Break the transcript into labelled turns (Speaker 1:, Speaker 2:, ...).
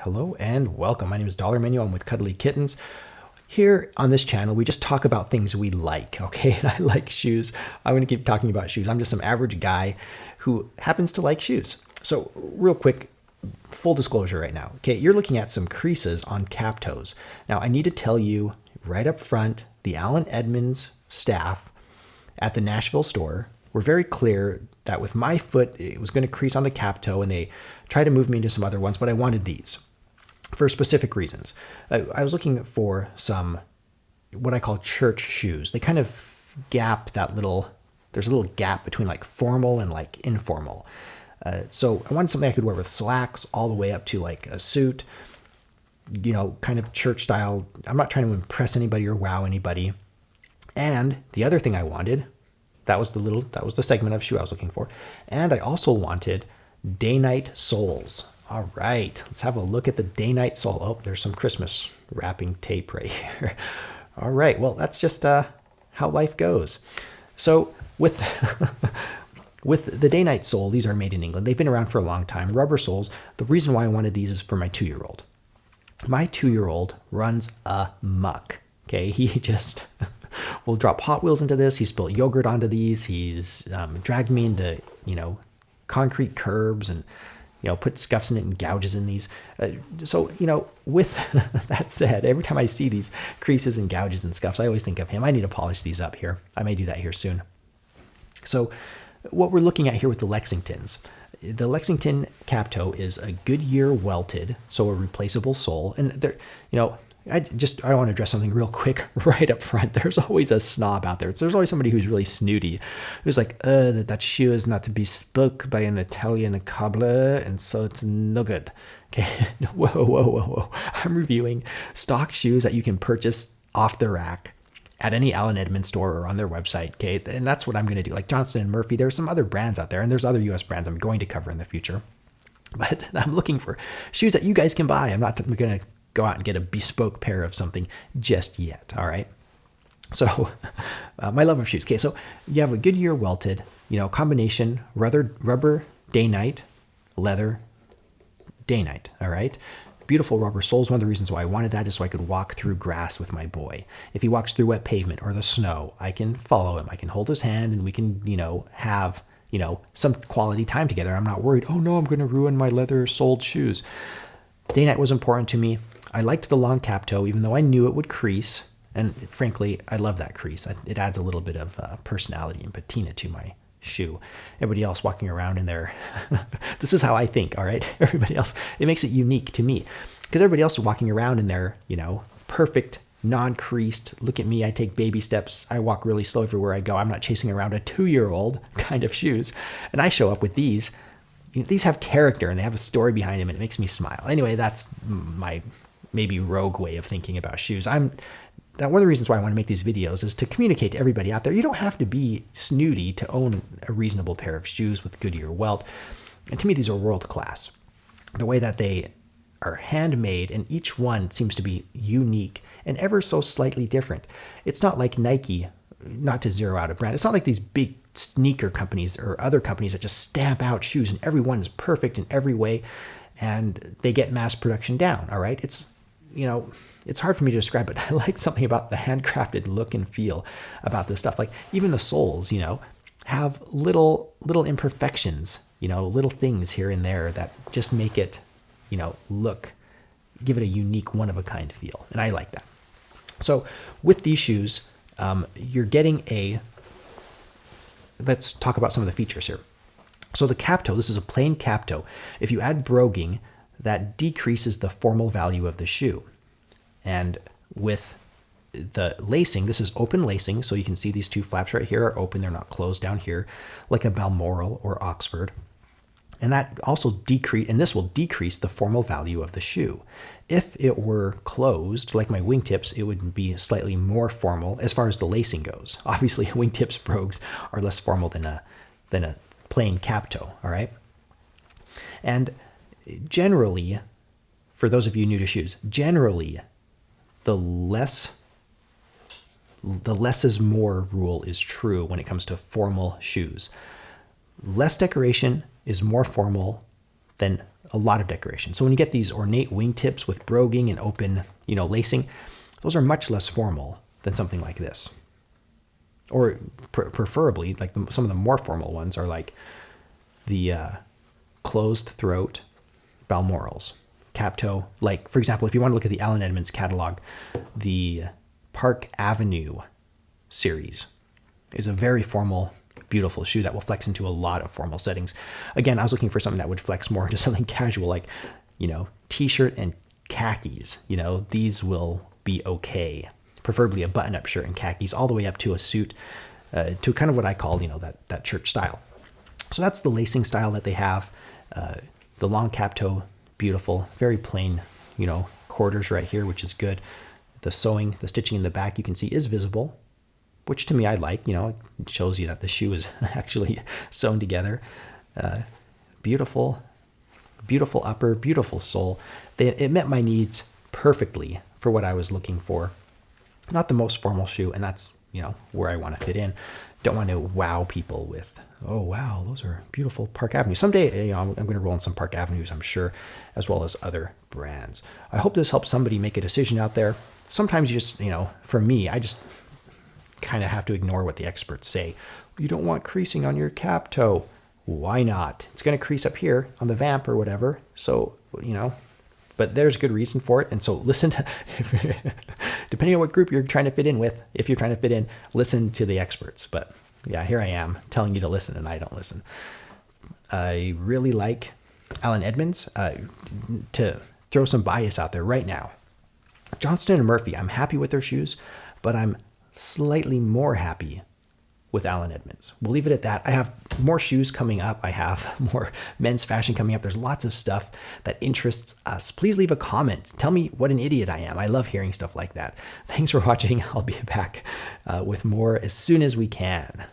Speaker 1: Hello and welcome. My name is Dollar Menu. I'm with Cuddly Kittens. Here on this channel, we just talk about things we like, okay? And I like shoes. I'm going to keep talking about shoes. I'm just some average guy who happens to like shoes. So real quick, full disclosure right now, okay? You're looking at some creases on cap toes. Now, I need to tell you right up front, the Allen Edmonds staff at the Nashville store were very clear that with my foot, it was going to crease on the cap toe, and they tried to move me into some other ones, but I wanted these for specific reasons. I was looking for some, what I call church shoes. They kind of gap that little, there's a little gap between like formal and like informal. So I wanted something I could wear with slacks all the way up to like a suit, you know, kind of church style. I'm not trying to impress anybody or wow anybody. And the other thing I wanted, that was the segment of shoe I was looking for. And I also wanted Dainite soles. All right, let's have a look at the Dainite sole. Oh, there's some Christmas wrapping tape right here. All right, well, that's just how life goes. So with with the Dainite sole, these are made in England. They've been around for a long time. Rubber soles. The reason why I wanted these is for my 2-year-old. My 2-year-old runs amok. Okay, he just will drop Hot Wheels into this. He's spilled yogurt onto these. He's dragged me into, concrete curbs and, put scuffs in it and gouges in these. So, with that said, every time I see these creases and gouges and scuffs, I always think of him. I need to polish these up here. I may do that here soon. So what we're looking at here with the Lexingtons, the Lexington Cap Toe is a Goodyear welted, so a replaceable sole. And there, I want to address something real quick right up front. There's always a snob out there. There's always somebody who's really snooty, who's like, that shoe is not to be spoke by an Italian cobbler, and so it's no good. Okay, whoa. I'm reviewing stock shoes that you can purchase off the rack at any Allen Edmonds store or on their website, okay? And that's what I'm going to do. Like Johnston & Murphy, there's some other brands out there, and there's other U.S. brands I'm going to cover in the future. But I'm looking for shoes that you guys can buy. I'm not going to go out and get a bespoke pair of something just yet, all right? So my love of shoes. Okay, so you have a Goodyear welted, combination rubber Dainite, leather Dainite, all right? Beautiful rubber soles. One of the reasons why I wanted that is so I could walk through grass with my boy. If he walks through wet pavement or the snow, I can follow him. I can hold his hand and we can, have, some quality time together. I'm not worried, oh no, I'm going to ruin my leather-soled shoes. Dainite was important to me. I liked the long cap toe, even though I knew it would crease. And frankly, I love that crease. It adds a little bit of personality and patina to my shoe. Everybody else walking around in there, this is how I think, all right? Everybody else, it makes it unique to me. Because everybody else is walking around in their, perfect, non-creased, look at me, I take baby steps, I walk really slow everywhere I go. I'm not chasing around a 2-year-old kind of shoes. And I show up with these. These have character and they have a story behind them and it makes me smile. Anyway, that's my maybe rogue way of thinking about shoes. One of the reasons why I want to make these videos is to communicate to everybody out there. You don't have to be snooty to own a reasonable pair of shoes with Goodyear welt. And to me, these are world class. The way that they are handmade and each one seems to be unique and ever so slightly different. It's not like Nike, not to zero out a brand. It's not like these big sneaker companies or other companies that just stamp out shoes and everyone is perfect in every way and they get mass production down, all right? It's hard for me to describe, but I like something about the handcrafted look and feel about this stuff. Like even the soles, have little imperfections, little things here and there that just make it, give it a unique one-of-a-kind feel. And I like that. So with these shoes, you're getting let's talk about some of the features here. So the cap toe, this is a plain cap toe. If you add broguing, that decreases the formal value of the shoe. And with the lacing, this is open lacing, so you can see these two flaps right here are open. They're not closed down here like a Balmoral or Oxford. And that also this will decrease the formal value of the shoe. If it were closed, like my wingtips, it would be slightly more formal as far as the lacing goes. Obviously, wingtips brogues are less formal than a plain cap toe, all right? And generally, for those of you new to shoes, generally, the less is more rule is true when it comes to formal shoes. Less decoration is more formal than a lot of decoration. So when you get these ornate wingtips with broguing and open, lacing, those are much less formal than something like this. Or preferably, like some of the more formal ones are like the closed throat Balmorals, Cap Toe. Like, for example, if you want to look at the Allen Edmonds catalog, the Park Avenue series is a very formal, beautiful shoe that will flex into a lot of formal settings. Again, I was looking for something that would flex more into something casual, like, t-shirt and khakis. These will be okay. Preferably a button-up shirt and khakis, all the way up to a suit, to kind of what I call, that church style. So that's the lacing style that they have. The long cap toe, beautiful, very plain, quarters right here, which is good. The sewing, the stitching in the back, you can see is visible, which to me I like. It shows you that the shoe is actually sewn together. Beautiful, beautiful upper, beautiful sole. It met my needs perfectly for what I was looking for. Not the most formal shoe, and that's, where I want to fit in. Don't want to wow people with, oh, wow, those are beautiful Park Avenue. Someday, I'm going to roll in some Park Avenues, I'm sure, as well as other brands. I hope this helps somebody make a decision out there. Sometimes you just, for me, I just kind of have to ignore what the experts say. You don't want creasing on your cap toe. Why not? It's going to crease up here on the vamp or whatever. So, but there's good reason for it. And so listen to, depending on what group you're trying to fit in with, if you're trying to fit in, listen to the experts. But yeah, here I am telling you to listen and I don't listen. I really like Allen Edmonds. To throw some bias out there right now, Johnston and Murphy, I'm happy with their shoes, but I'm slightly more happy with Allen Edmonds. We'll leave it at that. I have more shoes coming up. I have more men's fashion coming up. There's lots of stuff that interests us. Please leave a comment. Tell me what an idiot I am. I love hearing stuff like that. Thanks for watching. I'll be back with more as soon as we can.